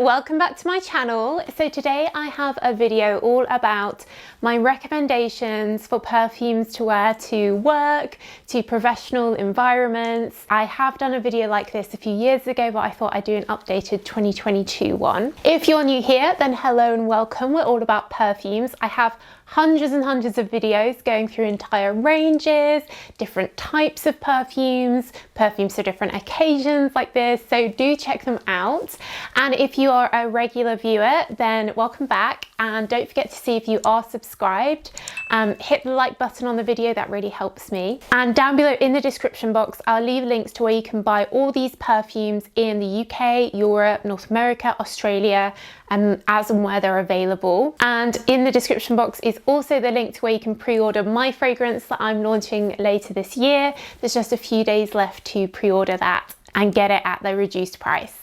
welcome back to my channel. So today I have a video all about my recommendations for perfumes to wear to work, to professional environments. I have done a video like this a few years ago, but I thought I'd do an updated 2022 one. If you're new here, then hello and welcome. We're all about perfumes. I have hundreds and hundreds of videos going through entire ranges, different types of perfumes, perfumes for different occasions like this, so do check them out. And if you are a regular viewer, then welcome back, and don't forget to see if you are subscribed. Hit the like button on the video, that really helps me. And down below in the description box, I'll leave links to where you can buy all these perfumes in the UK, Europe, North America, Australia, as and where they're available. And in the description box is also the link to where you can pre-order my fragrance that I'm launching later this year. There's just a few days left to pre-order that and get it at the reduced price.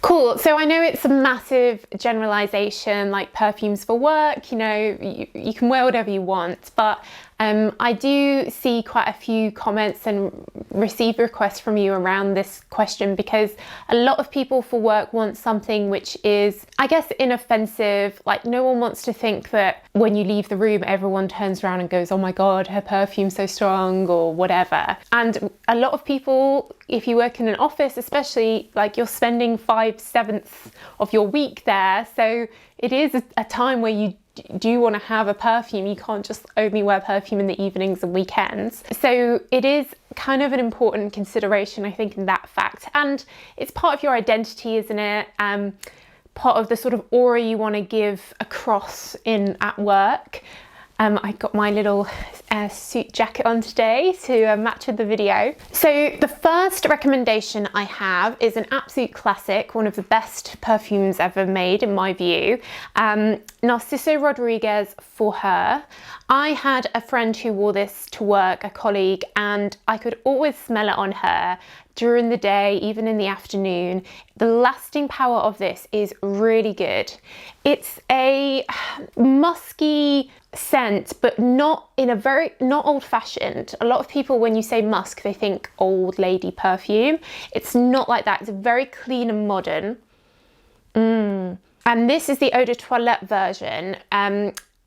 Cool, so I know it's a massive generalization, like perfumes for work, you know, you can wear whatever you want, but I do see quite a few comments and receive requests from you around this question, because a lot of people for work want something which is, I guess, inoffensive. Like, no one wants to think that when you leave the room, everyone turns around and goes, oh my God, her perfume's so strong, or whatever. And a lot of people, if you work in an office especially, like, you're spending 5/7 of your week there. So it is a time where you do want to have a perfume. You can't just only wear perfume in the evenings and weekends. So it is kind of an important consideration, I think, in that fact. And it's part of your identity, isn't it? Part of the sort of aura you want to give across at work. I got my little suit jacket on today to match with the video. So the first recommendation I have is an absolute classic, one of the best perfumes ever made in my view. Narciso Rodriguez For Her. I had a friend who wore this to work, a colleague, and I could always smell it on her during the day, even in the afternoon. The lasting power of this is really good. It's a musky scent, but not old-fashioned. A lot of people, when you say musk, they think old lady perfume. It's not like that. It's very clean and modern. And this is the eau de toilette version.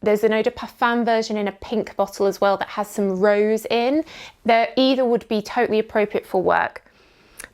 There's an eau de parfum version in a pink bottle as well that has some rose in. Either would be totally appropriate for work.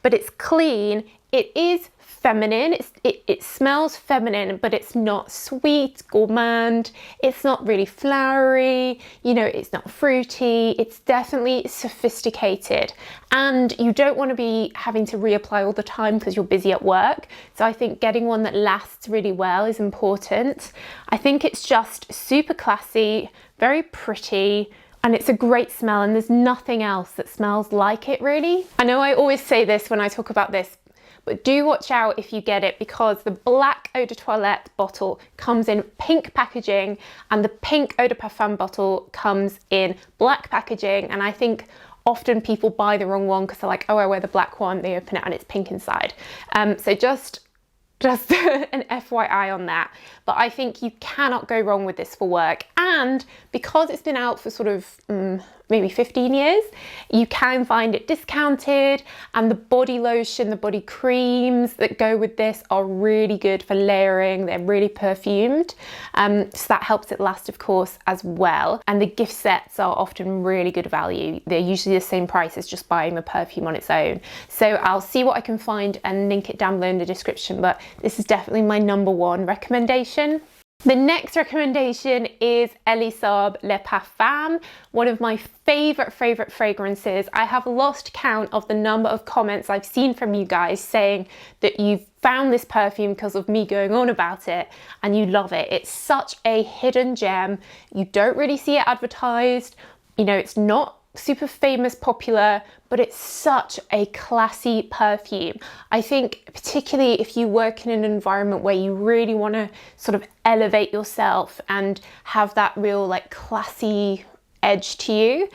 But it's clean, it is feminine, it smells feminine, but it's not sweet, gourmand, it's not really flowery, you know, it's not fruity, it's definitely sophisticated. And you don't want to be having to reapply all the time because you're busy at work. So I think getting one that lasts really well is important. I think it's just super classy, very pretty, and it's a great smell, and there's nothing else that smells like it, really. I know I always say this when I talk about this, but do watch out if you get it, because the black eau de toilette bottle comes in pink packaging and the pink eau de parfum bottle comes in black packaging. And I think often people buy the wrong one because they're like, oh, I wear the black one, they open it and it's pink inside. So just an FYI on that. But I think you cannot go wrong with this for work. And because it's been out for sort of maybe 15 years, you can find it discounted, and the body lotion, the body creams that go with this are really good for layering. They're really perfumed. So that helps it last, of course, as well. And the gift sets are often really good value. They're usually the same price as just buying the perfume on its own. So I'll see what I can find and link it down below in the description, but this is definitely my #1 recommendation. The next recommendation is Elie Saab Le Parfum, one of my favorite fragrances. I have lost count of the number of comments I've seen from you guys saying that you've found this perfume because of me going on about it and you love it. It's such a hidden gem. You don't really see it advertised. You know, it's not super famous, popular, but it's such a classy perfume. I think particularly if you work in an environment where you really want to sort of elevate yourself and have that real like classy edge to you,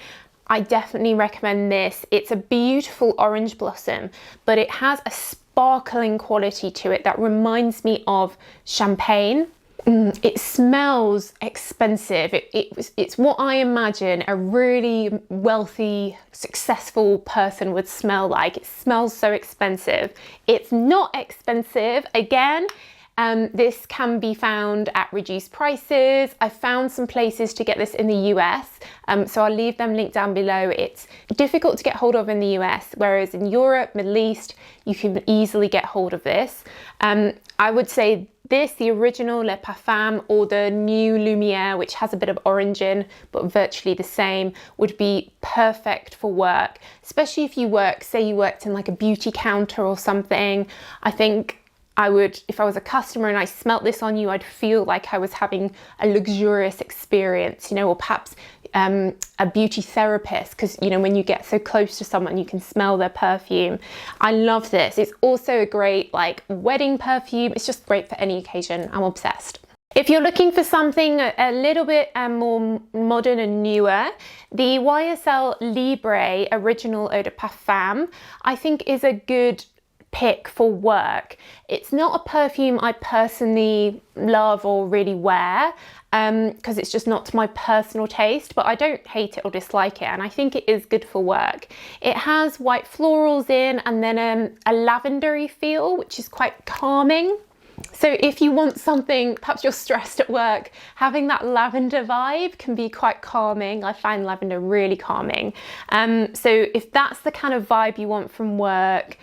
I definitely recommend this. It's a beautiful orange blossom, but it has a sparkling quality to it that reminds me of champagne. It smells expensive. It's what I imagine a really wealthy, successful person would smell like. It smells so expensive. It's not expensive. Again, This can be found at reduced prices. I found some places to get this in the US, so I'll leave them linked down below. It's difficult to get hold of in the US, whereas in Europe, Middle East, you can easily get hold of this. I would say this, the original Le Parfum, or the new Lumiere, which has a bit of orange in, but virtually the same, would be perfect for work, especially if you work, say you worked in like a beauty counter or something. I think I would, if I was a customer and I smelt this on you, I'd feel like I was having a luxurious experience, you know, or perhaps a beauty therapist, because, you know, when you get so close to someone, you can smell their perfume. I love this. It's also a great like wedding perfume. It's just great for any occasion. I'm obsessed. If you're looking for something a little bit more modern and newer, the YSL Libre Original Eau de Parfum, I think, is a good pick for work. It's not a perfume I personally love or really wear, because it's just not to my personal taste, but I don't hate it or dislike it, and I think it is good for work. It has white florals in, and then a lavendery feel, which is quite calming. So if you want something, perhaps you're stressed at work, having that lavender vibe can be quite calming. I find lavender really calming. So if that's the kind of vibe you want from work,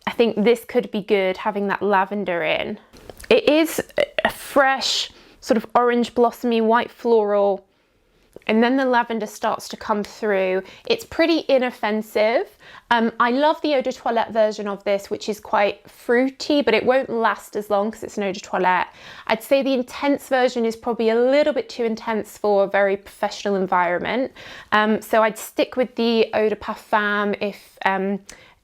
I think this could be good, having that lavender in. It is a fresh, sort of orange blossomy white floral, and then the lavender starts to come through. It's pretty inoffensive. I love the eau de toilette version of this, which is quite fruity, but it won't last as long because it's an eau de toilette. I'd say the intense version is probably a little bit too intense for a very professional environment. So I'd stick with the eau de parfum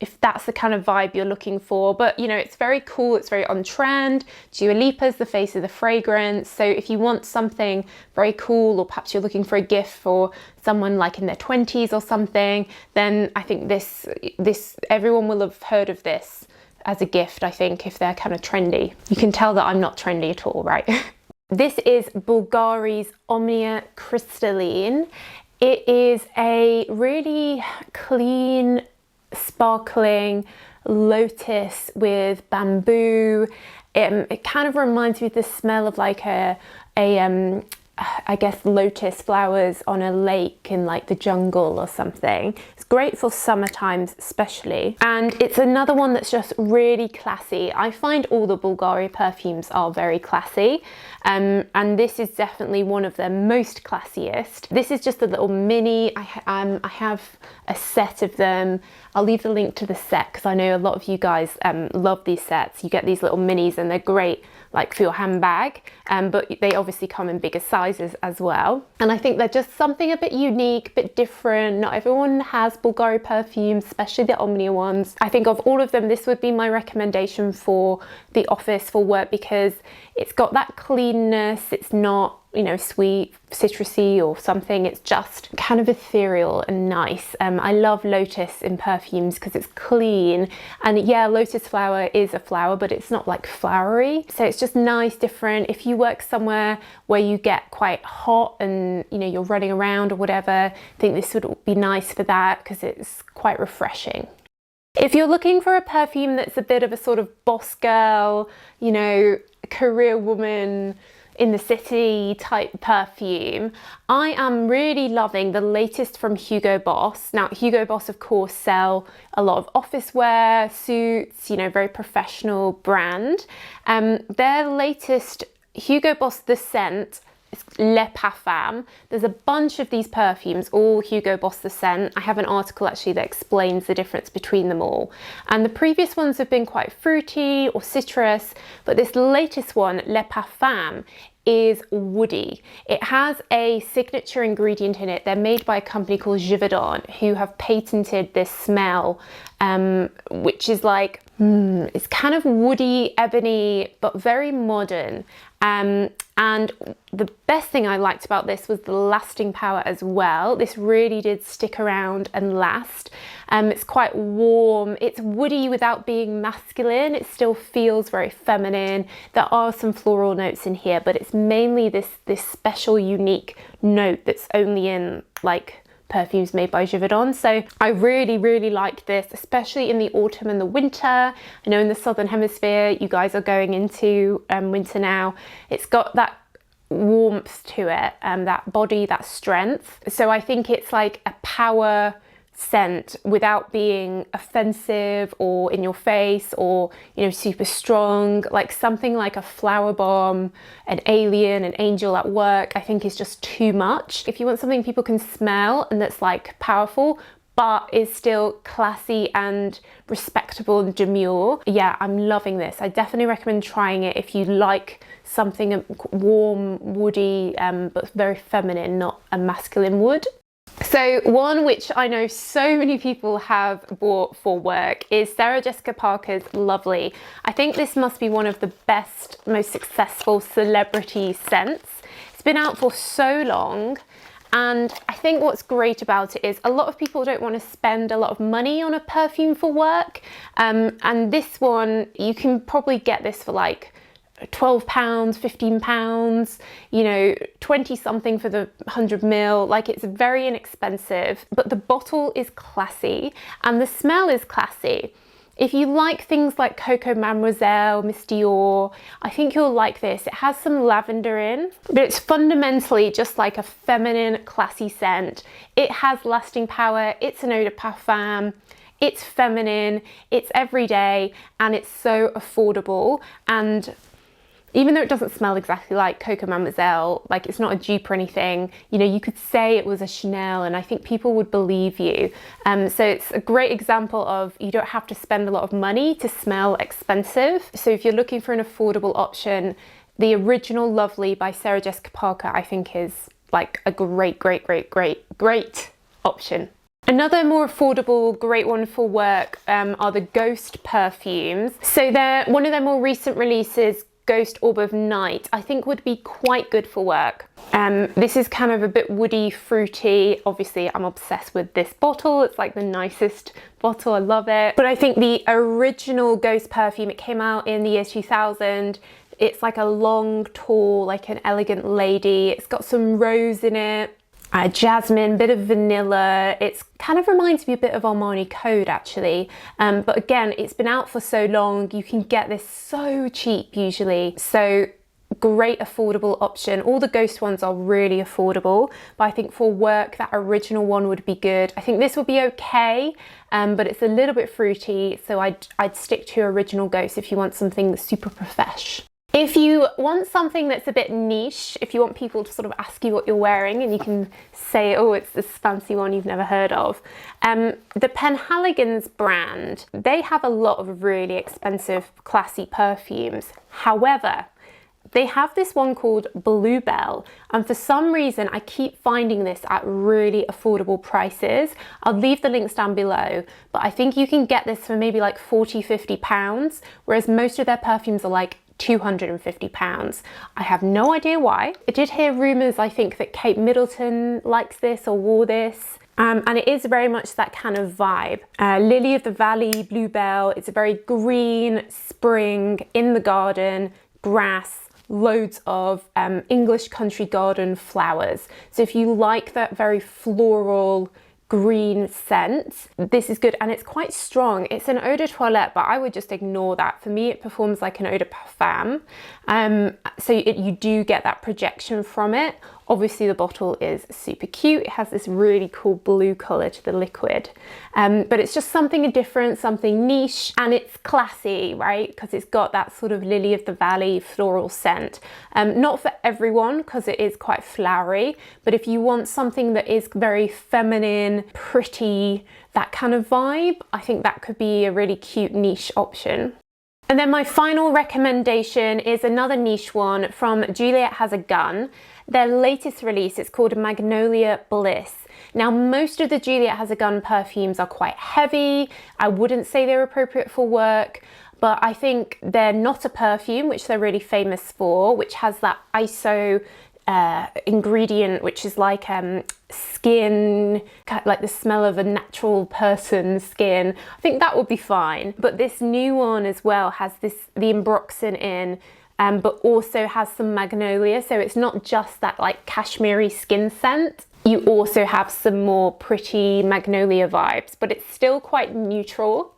if that's the kind of vibe you're looking for. But you know, it's very cool, it's very on trend. Dua Lipa's the face of the fragrance. So if you want something very cool, or perhaps you're looking for a gift for someone like in their 20s or something, then I think this everyone will have heard of this as a gift, I think, if they're kind of trendy. You can tell that I'm not trendy at all, right? This is Bvlgari's Omnia Crystalline. It is a really clean, sparkling lotus with bamboo. It kind of reminds me of the smell of like I guess lotus flowers on a lake in like the jungle or something. It's great for summer times especially, and it's another one that's just really classy. I find all the Bvlgari perfumes are very classy, and this is definitely one of the most classiest. This is just a little mini. I have a set of them. I'll leave the link to the set because I know a lot of you guys love these sets. You get these little minis and they're great like for your handbag, but they obviously come in bigger sizes as well. And I think they're just something a bit unique, a bit different. Not everyone has Bvlgari perfumes, especially the Omnia ones. I think of all of them, this would be my recommendation for the office, for work, because it's got that cleanness. It's not, you know, sweet, citrusy or something. It's just kind of ethereal and nice. I love lotus in perfumes because it's clean, and yeah, lotus flower is a flower, but it's not like flowery. So it's just nice, different. If you work somewhere where you get quite hot and, you know, you're running around or whatever, I think this would be nice for that because it's quite refreshing. If you're looking for a perfume that's a bit of a sort of boss girl, you know, career woman in the city type perfume, I am really loving the latest from Hugo Boss. Now, Hugo Boss, of course, sell a lot of office wear, suits, you know, very professional brand. Their latest Hugo Boss The Scent, it's Le Parfum. There's a bunch of these perfumes, all Hugo Boss The Scent. I have an article actually that explains the difference between them all. And the previous ones have been quite fruity or citrus, but this latest one, Le Parfum, is woody. It has a signature ingredient in it. They're made by a company called Givaudan, who have patented this smell, which is like, it's kind of woody, ebony, but very modern. And the best thing I liked about this was the lasting power as well. This really did stick around and last. It's quite warm. It's woody without being masculine. It still feels very feminine. There are some floral notes in here, but it's mainly this special, unique note that's only in like perfumes made by Givaudan. So I really like this, especially in the autumn and the winter. I know in the Southern Hemisphere, you guys are going into winter now. It's got that warmth to it, that body, that strength. So I think it's like a power scent without being offensive or in your face or, you know, super strong. Like something like a flower bomb, an alien, an angel at work, I think is just too much. If you want something people can smell and that's like powerful but is still classy and respectable and demure, yeah, I'm loving this. I definitely recommend trying it if you like something warm, woody, but very feminine, not a masculine wood. So one which I know so many people have bought for work is Sarah Jessica Parker's Lovely. I think this must be one of the best, most successful celebrity scents. It's been out for so long, and I think what's great about it is a lot of people don't want to spend a lot of money on a perfume for work, and this one, you can probably get this for like £12, £15, you know, 20 something for the 100 ml. Like, it's very inexpensive, but the bottle is classy and the smell is classy. If you like things like Coco Mademoiselle, Miss Dior, I think you'll like this. It has some lavender in, but it's fundamentally just like a feminine, classy scent. It has lasting power. It's an eau de parfum. It's feminine, it's everyday, and it's so affordable. And even though it doesn't smell exactly like Coco Mademoiselle, like it's not a dupe or anything, you know, you could say it was a Chanel and I think people would believe you. So it's a great example of you don't have to spend a lot of money to smell expensive. So if you're looking for an affordable option, the original Lovely by Sarah Jessica Parker, I think is like a great option. Another more affordable, great one for work are the Ghost perfumes. So one of their more recent releases, Ghost Orb of Night, I think would be quite good for work. This is kind of a bit woody, fruity. Obviously, I'm obsessed with this bottle. It's like the nicest bottle, I love it. But I think the original Ghost perfume, it came out in the year 2000. It's like a long, tall, like an elegant lady. It's got some rose in it. Jasmine, bit of vanilla. It kind of reminds me a bit of Armani Code actually, but again, it's been out for so long, you can get this so cheap usually, so great affordable option. All the Ghost ones are really affordable, but I think for work that original one would be good. I think this would be okay, but it's a little bit fruity, so I'd stick to original Ghost if you want something super profesh. If you want something that's a bit niche, if you want people to sort of ask you what you're wearing and you can say, oh, it's this fancy one you've never heard of, the Penhaligon's brand, they have a lot of really expensive, classy perfumes. However, they have this one called Bluebell, and for some reason I keep finding this at really affordable prices. I'll leave the links down below, but I think you can get this for maybe like £40–50, whereas most of their perfumes are like £250. I have no idea why. I did hear rumours, I think, that Kate Middleton likes this or wore this. And it is very much that kind of vibe. Lily of the Valley, Bluebell, it's a very green, spring, in the garden, grass, loads of English country garden flowers. So if you like that very floral, green scent, this is good, and it's quite strong. It's an eau de toilette, but I would just ignore that. For me, it performs like an eau de parfum, so you do get that projection from it. Obviously the bottle is super cute. It has this really cool blue colour to the liquid, but it's just something different, something niche, and it's classy, right? Because it's got that sort of lily of the valley floral scent. Not for everyone because it is quite flowery, but if you want something that is very feminine, pretty, that kind of vibe, I think that could be a really cute niche option. And then my final recommendation is another niche one from Juliette Has A Gun. Their latest release is called Magnolia Bliss. Now, most of the Juliette Has A Gun perfumes are quite heavy. I wouldn't say they're appropriate for work, but I think they're not a perfume, which they're really famous for, which has that ISO ingredient, which is like skin, like the smell of a natural person's skin. I think that would be fine. But this new one as well has the ambroxan in, but also has some magnolia, so it's not just that like cashmere skin scent. you also have some more pretty magnolia vibes, but it's still quite neutral.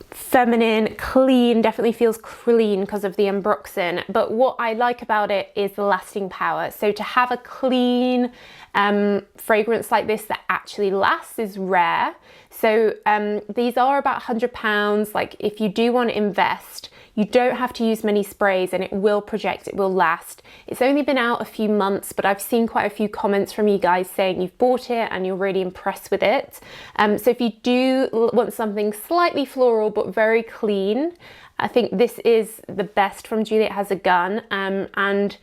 Feminine, clean, definitely feels clean because of the ambroxan, but what I like about it is the lasting power. So to have a clean fragrance like this that actually lasts is rare. So these are about £100. Like, if you do want to invest, you don't have to use many sprays and it will project, it will last. It's only been out a few months, but I've seen quite a few comments from you guys saying you've bought it and you're really impressed with it. So if you do want something slightly floral but very clean, I think this is the best from Juliette Has A Gun. And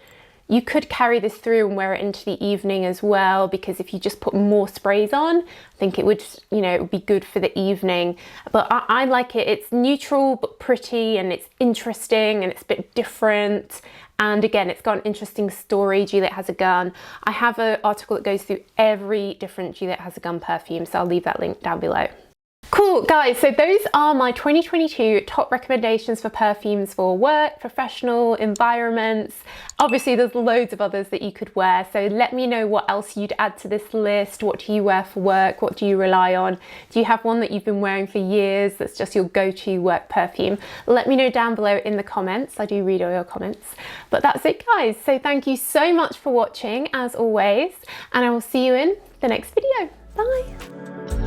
you could carry this through and wear it into the evening as well, because if you just put more sprays on, I think it would, you know, it would be good for the evening. But I like it. It's neutral but pretty, and it's interesting, and it's a bit different. And again, it's got an interesting story. Juliette Has A Gun. I have an article that goes through every different Juliette Has A Gun perfume, so I'll leave that link down below. Cool, guys, so those are my 2022 top recommendations for perfumes for work, professional environments. Obviously, there's loads of others that you could wear, so let me know what else you'd add to this list. What do you wear for work? What do you rely on? Do you have one that you've been wearing for years that's just your go-to work perfume? Let me know down below in the comments. I do read all your comments. But that's it, guys. So thank you so much for watching, as always, and I will see you in the next video. Bye.